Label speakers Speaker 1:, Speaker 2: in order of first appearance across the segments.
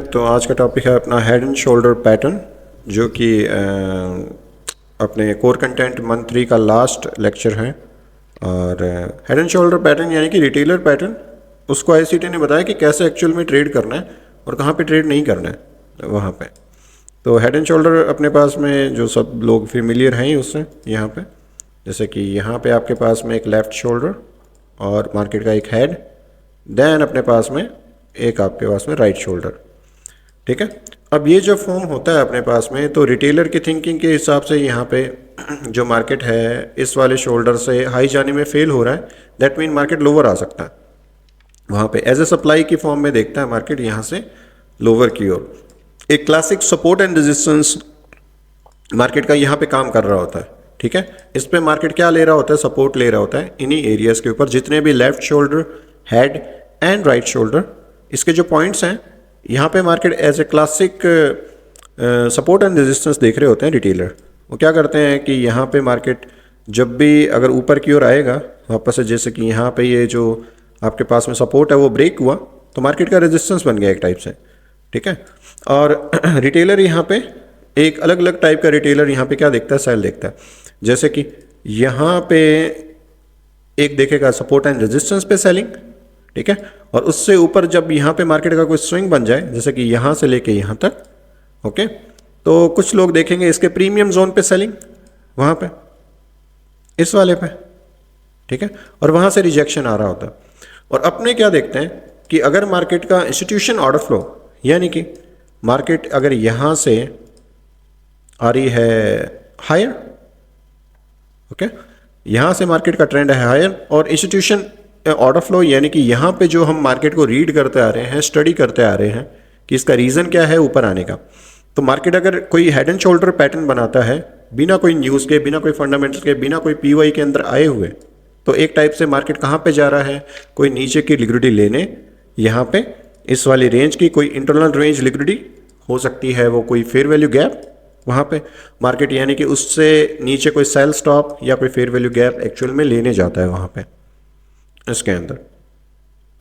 Speaker 1: तो आज का टॉपिक है अपना हेड एंड शोल्डर पैटर्न, जो कि अपने कोर कंटेंट मंथ 3 का लास्ट लेक्चर है। और हेड एंड शोल्डर पैटर्न यानी कि रिटेलर पैटर्न, उसको आईसीटी ने बताया कि कैसे एक्चुअल में ट्रेड करना है और कहाँ पे ट्रेड नहीं करना है वहाँ पे। तो हेड एंड शोल्डर अपने पास में जो सब लोग फेमिलियर हैं उससे, यहाँ पे जैसे कि यहाँ पे आपके पास में एक लेफ़्ट शोल्डर और मार्केट का एक हेड, देन अपने पास में एक आपके पास में राइट शोल्डर। ठीक है, अब ये जो फॉर्म होता है अपने पास में, तो रिटेलर की थिंकिंग के हिसाब से यहाँ पे जो मार्केट है इस वाले शोल्डर से हाई जाने में फेल हो रहा है, दैट मीन मार्केट लोअर आ सकता है। वहाँ पे एज ए सप्लाई की फॉर्म में देखता है मार्केट यहाँ से लोअर की ओर। एक classic support and resistance market का यहाँ पे काम कर रहा होता है। ठीक है, इस पे मार्केट क्या ले रहा होता है, सपोर्ट ले रहा होता है इन्हीं एरियाज के ऊपर, जितने भी left shoulder, head and right shoulder, इसके जो पॉइंट्स हैं यहाँ पे market as a classic support and resistance देख रहे होते हैं रिटेलर। वो क्या करते हैं कि यहाँ पे मार्केट जब भी अगर ऊपर की ओर आएगा वापस से, जैसे कि यहाँ पे ये जो आपके पास में सपोर्ट है वो ब्रेक हुआ तो मार्केट का रेजिस्टेंस बन गया एक टाइप से। ठीक है, और रिटेलर यहाँ पे एक अलग अलग टाइप का रिटेलर यहाँ पे क्या देखता है, सेल देखता है। जैसे कि यहाँ पे एक देखेगा सपोर्ट एंड रेजिस्टेंस पे सेलिंग, ठीक है, और उससे ऊपर जब यहाँ पे मार्केट का कोई स्विंग बन जाए, जैसे कि यहाँ से लेके यहाँ तक, ओके, तो कुछ लोग देखेंगे इसके प्रीमियम जोन पे सेलिंग, वहाँ पे इस वाले पे, ठीक है, और वहाँ से रिजेक्शन आ रहा होता है। और अपने क्या देखते हैं कि अगर मार्केट का इंस्टीट्यूशन ऑर्डर फ्लो, यानी कि मार्केट अगर यहाँ से आ रही है हायर, ओके, यहाँ से मार्केट का ट्रेंड है हायर, और इंस्टीट्यूशन ऑर्डर फ्लो यानी कि यहाँ पे जो हम मार्केट को रीड करते आ रहे हैं, स्टडी करते आ रहे हैं कि इसका रीज़न क्या है ऊपर आने का। तो मार्केट अगर कोई हेड एंड शोल्डर पैटर्न बनाता है बिना कोई न्यूज़ के, बिना कोई फंडामेंटल्स के, बिना कोई पीवाई के अंदर आए हुए, तो एक टाइप से मार्केट कहाँ पे जा रहा है, कोई नीचे की लिक्विडिटी लेने, यहाँ पे इस वाली रेंज की कोई इंटरनल रेंज लिक्विडिटी हो सकती है, वो कोई फेयर वैल्यू गैप वहाँ पे मार्केट, यानी कि उससे नीचे कोई सेल स्टॉप या कोई फेयर वैल्यू गैप एक्चुअल में लेने जाता है वहाँ पे इसके अंदर।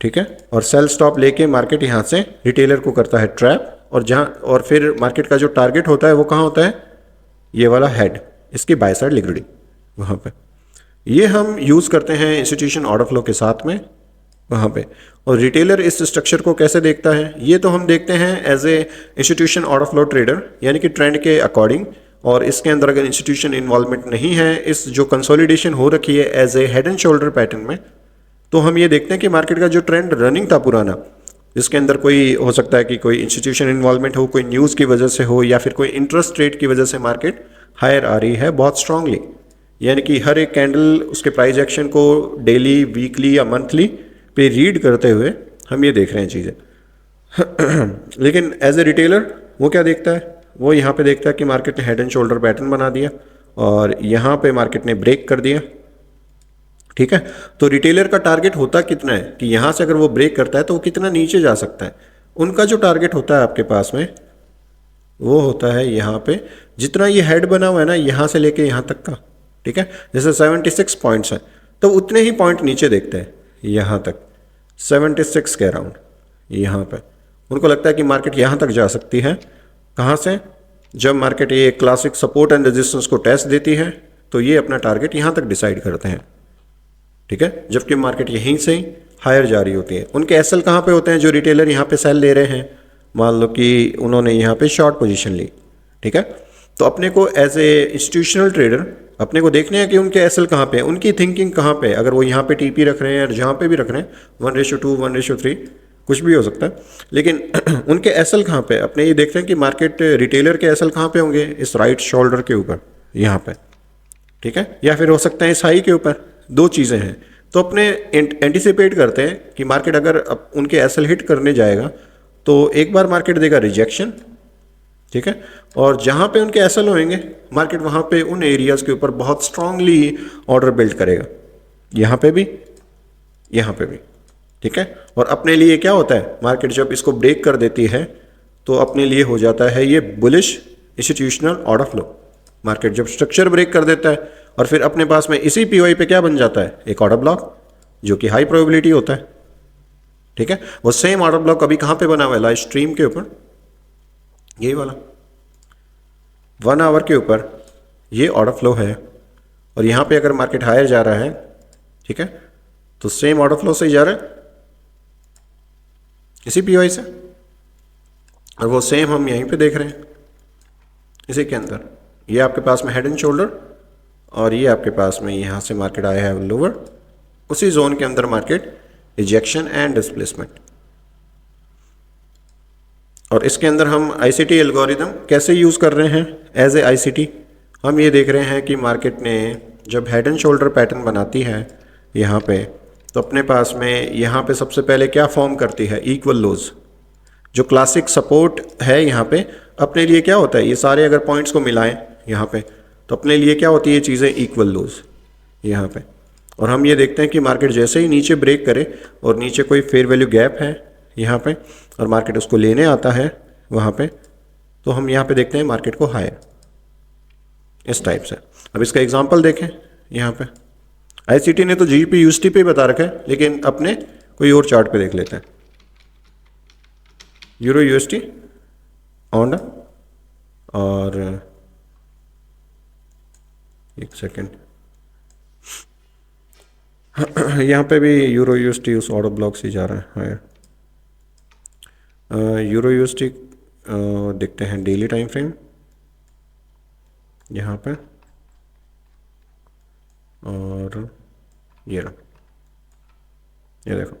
Speaker 1: ठीक है, और सेल स्टॉप लेके मार्केट यहाँ से रिटेलर को करता है ट्रैप, और जहाँ और फिर मार्केट का जो टारगेट होता है वो कहाँ होता है, ये वाला हेड, इसकी बाय साइड लिक्विडिटी वहाँ पे। ये हम यूज़ करते हैं इंस्टीट्यूशन ऑर्डर फ्लो के साथ में वहाँ पे। और रिटेलर इस स्ट्रक्चर को कैसे देखता है, ये तो हम देखते हैं as a institution order flow trader, यानी कि ट्रेंड के अकॉर्डिंग। और इसके अंदर अगर इंस्टीट्यूशन इन्वॉल्वमेंट नहीं है, इस जो कंसोलिडेशन हो रखी है as a head and shoulder pattern में, तो हम ये देखते हैं कि मार्केट का जो ट्रेंड रनिंग था पुराना, जिसके अंदर कोई हो सकता है कि कोई इंस्टीट्यूशन इन्वॉल्वमेंट हो, कोई न्यूज़ की वजह से हो, या फिर कोई इंटरेस्ट रेट की वजह से मार्केट हायर आ रही है बहुत स्ट्रांगली, यानी कि हर एक कैंडल उसके प्राइस एक्शन को डेली, वीकली या मंथली पे रीड करते हुए हम ये देख रहे हैं चीज़ें। लेकिन एज ए रिटेलर वो क्या देखता है, वो यहाँ पे देखता है कि मार्केट ने हेड एंड शोल्डर पैटर्न बना दिया और यहाँ पे मार्केट ने ब्रेक कर दिया। ठीक है, तो रिटेलर का टारगेट होता कितना है कि यहाँ से अगर वो ब्रेक करता है तो वो कितना नीचे जा सकता है। उनका जो टारगेट होता है आपके पास में वो होता है यहाँ पे, जितना ये हेड बना हुआ है ना, यहाँ से लेके यहाँ तक का, ठीक है, जैसे 76 पॉइंट्स हैं तो उतने ही पॉइंट नीचे देखते हैं, यहाँ तक 76 के अराउंड। यहाँ पे उनको लगता है कि मार्केट यहाँ तक जा सकती है। कहाँ से, जब मार्केट ये क्लासिक सपोर्ट एंड रेजिस्टेंस को टेस्ट देती है तो ये अपना टारगेट यहाँ तक डिसाइड करते हैं। ठीक है, जबकि मार्केट यहीं से ही हायर जा रही होती है। उनके एसएल कहाँ पे होते हैं, जो रिटेलर यहाँ पे सेल ले रहे हैं, मान लो कि उन्होंने यहाँ पे शॉर्ट पोजीशन ली। ठीक है, तो अपने को एज ए इंस्टीट्यूशनल ट्रेडर अपने को देखने हैं कि उनके एसएल कहाँ पे है, उनकी थिंकिंग कहाँ पे है। अगर वो यहाँ पे टीपी रख रहे हैं और जहाँ पे भी रख रहे हैं 1:2, 1:3, कुछ भी हो सकता है, लेकिन उनके एसएल कहाँ पे, अपने ये देखते हैं कि मार्केट रिटेलर के एसएल कहाँ पे होंगे, इस राइट शोल्डर के ऊपर यहाँ पे। ठीक है, या फिर हो सकता है इस हाई के ऊपर। दो चीज़ें हैं, तो अपने एंटिसिपेट करते हैं कि मार्केट अगर उनके एसएल हिट करने जाएगा तो एक बार मार्केट देगा रिजेक्शन। ठीक है, और जहाँ पे उनके एसएल होंगे मार्केट वहाँ पे उन एरियाज़ के ऊपर बहुत स्ट्रांगली ऑर्डर बिल्ड करेगा, यहाँ पे भी, यहाँ पे भी। ठीक है, और अपने लिए क्या होता है, मार्केट जब इसको ब्रेक कर देती है तो अपने लिए हो जाता है ये bullish institutional order flow. Market जब स्ट्रक्चर ब्रेक कर देता है और फिर अपने पास में इसी पीओआई पे क्या बन जाता है, एक ऑर्डर ब्लॉक, जो कि हाई प्रोबेबिलिटी होता है। ठीक है, वो सेम ऑर्डर ब्लॉक अभी कहाँ पे बना हुआ है, लाइव स्ट्रीम के ऊपर, यही वाला 1 आवर के ऊपर ये ऑर्डर फ्लो है, और यहाँ पे अगर मार्केट हायर जा रहा है, ठीक है, तो सेम ऑर्डर फ्लो से ही जा रहा है इसी पीओआई से, और वो सेम हम यहीं पे देख रहे हैं इसी के अंदर। ये आपके पास में हेड एंड शोल्डर, और ये आपके पास में यहाँ से मार्केट आया है लोअर, उसी जोन के अंदर मार्केट रिजेक्शन एंड डिस्प्लेसमेंट। और इसके अंदर हम आईसीटी एल्गोरिदम कैसे यूज़ कर रहे हैं एज ए आईसीटी, हम ये देख रहे हैं कि मार्केट ने जब हेड एंड शोल्डर पैटर्न बनाती है यहाँ पे, तो अपने पास में यहाँ पे सबसे पहले क्या फॉर्म करती है, इक्वल लोज। जो क्लासिक सपोर्ट है यहाँ पे अपने लिए क्या होता है, ये सारे अगर पॉइंट्स को मिलाएं यहाँ पे, तो अपने लिए क्या होती है चीज़ें, इक्वल लोज यहाँ पे। और हम ये देखते हैं कि मार्केट जैसे ही नीचे ब्रेक करे और नीचे कोई फेयर वैल्यू गैप है यहाँ पे, और मार्केट उसको लेने आता है वहाँ पे, तो हम यहाँ पे देखते हैं मार्केट को हायर इस टाइप से। अब इसका एग्जांपल देखें यहाँ पे, आईसीटी ने तो जीबीपी यूएसटी पे बता रखा है, लेकिन अपने कोई और चार्ट पे देख लेते हैं। यूरो यूएसटी ऑन, और एक सेकेंड, यहाँ पे भी यूरो यूएसटी उस ऑर्डर ब्लॉक से जा रहा है। यूरो यूएसटी देखते हैं डेली टाइम फ्रेम यहाँ पे, और ये रहा, ये देखो,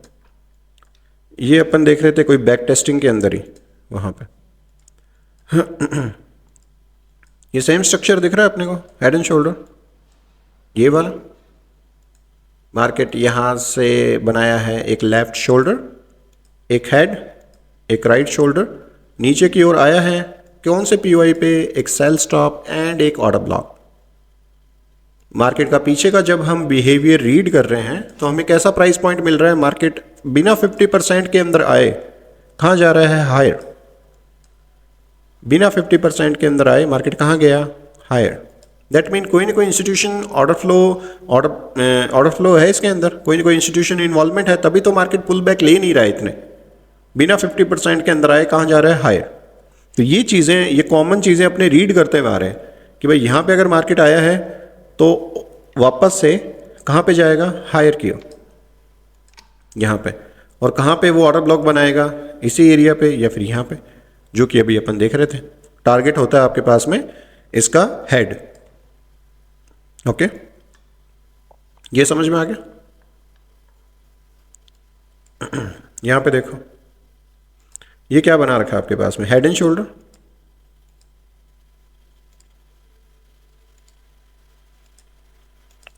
Speaker 1: ये अपन देख रहे थे कोई बैक टेस्टिंग के अंदर ही वहाँ पे। ये सेम स्ट्रक्चर दिख रहा है अपने को, हेड एंड शोल्डर, ये वाला मार्केट यहाँ से बनाया है एक लेफ्ट शोल्डर, एक हेड, एक राइट शोल्डर, नीचे की ओर आया है कौन से पीओआई पे, एक सेल स्टॉप एंड एक ऑर्डर ब्लॉक। मार्केट का पीछे का जब हम बिहेवियर रीड कर रहे हैं तो हमें कैसा प्राइस पॉइंट मिल रहा है, मार्केट बिना 50% के अंदर आए कहाँ जा रहा है, हायर। बिना 50% के अंदर आए मार्केट कहाँ गया, हायर। दैट मीन कोई ना कोई इंस्टीट्यूशन ऑर्डर फ्लो है इसके अंदर, कोई ना कोई इंस्टीट्यूशन इन्वॉल्वमेंट है, तभी तो मार्केट पुल बैक ले नहीं रहा है इतने। बिना 50% के अंदर आए कहाँ जा रहा है, हायर। तो ये चीज़ें, ये कॉमन चीज़ें अपने रीड करते हुए आ रहे हैं कि भाई यहाँ पे अगर मार्केट आया है तो वापस से कहाँ पे जाएगा, हायर की ओर यहाँ पे, और कहाँ पे वो ऑर्डर ब्लॉक बनाएगा, इसी एरिया पे या फिर यहाँ पे, जो कि अभी अपन देख रहे थे। टारगेट होता है आपके पास में इसका हेड। ओके, ये समझ में आ गया। यहां पे देखो, ये क्या बना रखा है आपके पास में, हेड एंड शोल्डर।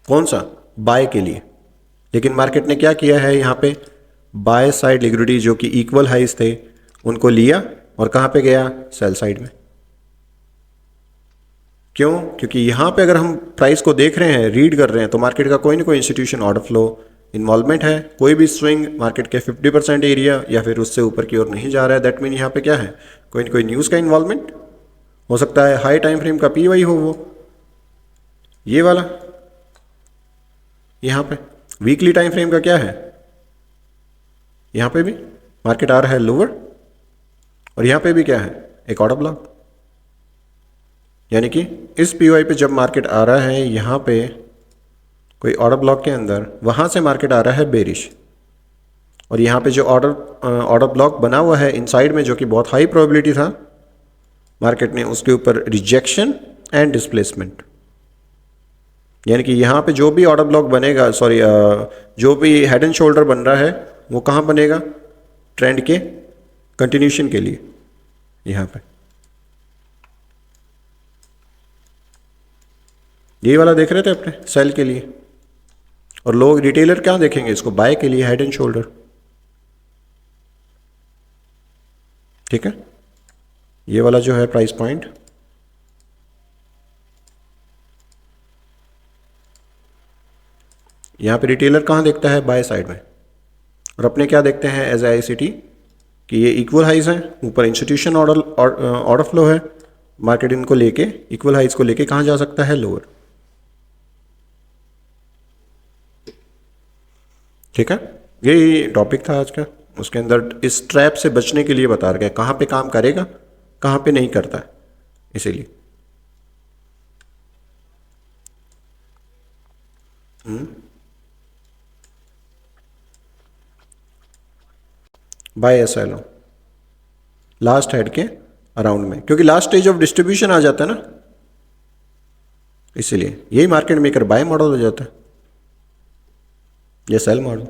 Speaker 1: कौन सा, बाय के लिए। लेकिन मार्केट ने क्या किया है, यहां पे बाय साइड लिक्विडिटी जो कि इक्वल हाइज थे उनको लिया और कहां पे गया, सेल साइड में। क्यों, क्योंकि यहां पे अगर हम प्राइस को देख रहे हैं, रीड कर रहे हैं, तो मार्केट का कोई ना कोई इंस्टीट्यूशन ऑर्डर फ्लो इन्वॉल्वमेंट है। कोई भी स्विंग मार्केट के 50% एरिया या फिर उससे ऊपर की ओर नहीं जा रहा है, दैट मीन यहाँ पे क्या है, कोई ना कोई न्यूज़ का इन्वॉल्वमेंट हो सकता है। हाई टाइम फ्रेम का पीवाई हो वो ये वाला, यहाँ पे वीकली टाइम फ्रेम का क्या है, यहाँ पे भी मार्केट आ रहा है लोअर, और यहाँ पे भी क्या है, एक ऑर्डर ब्लॉक। यानी कि इस पीवाई पे जब मार्केट आ रहा है यहाँ पे कोई ऑर्डर ब्लॉक के अंदर, वहाँ से मार्केट आ रहा है बेरिश, और यहाँ पे जो ऑर्डर ब्लॉक बना हुआ है इनसाइड में, जो कि बहुत हाई प्रोबेबिलिटी था, मार्केट ने उसके ऊपर रिजेक्शन एंड डिस्प्लेसमेंट। यानी कि यहाँ पे जो भी ऑर्डर ब्लॉक बनेगा, सॉरी जो भी हेड एंड शोल्डर बन रहा है वो कहाँ बनेगा, ट्रेंड के कंटिन्यूशन के लिए यहाँ पे। ये वाला देख रहे थे अपने सेल के लिए, और लोग रिटेलर क्या देखेंगे इसको, बाय के लिए, हेड एंड शोल्डर। ठीक है, ये वाला जो है प्राइस पॉइंट, यहां पे रिटेलर कहां देखता है, बाय साइड में, और अपने क्या देखते हैं एज आईसीटी कि ये इक्वल हाइज है, ऊपर इंस्टीट्यूशन ऑर्डर फ्लो है, मार्केट इनको लेके इक्वल हाइज को लेके कहां जा सकता है, लोअर। ठीक है, यही टॉपिक था आज का। उसके अंदर इस ट्रैप से बचने के लिए बता रखा है, कहाँ पे काम करेगा, कहाँ पे नहीं करता है, इसीलिए। By S L last head के अराउंड में, क्योंकि लास्ट स्टेज ऑफ डिस्ट्रीब्यूशन आ जाता है ना, इसीलिए यही मार्केट मेकर बाय मॉडल हो जाता है, ये सेल मॉडल।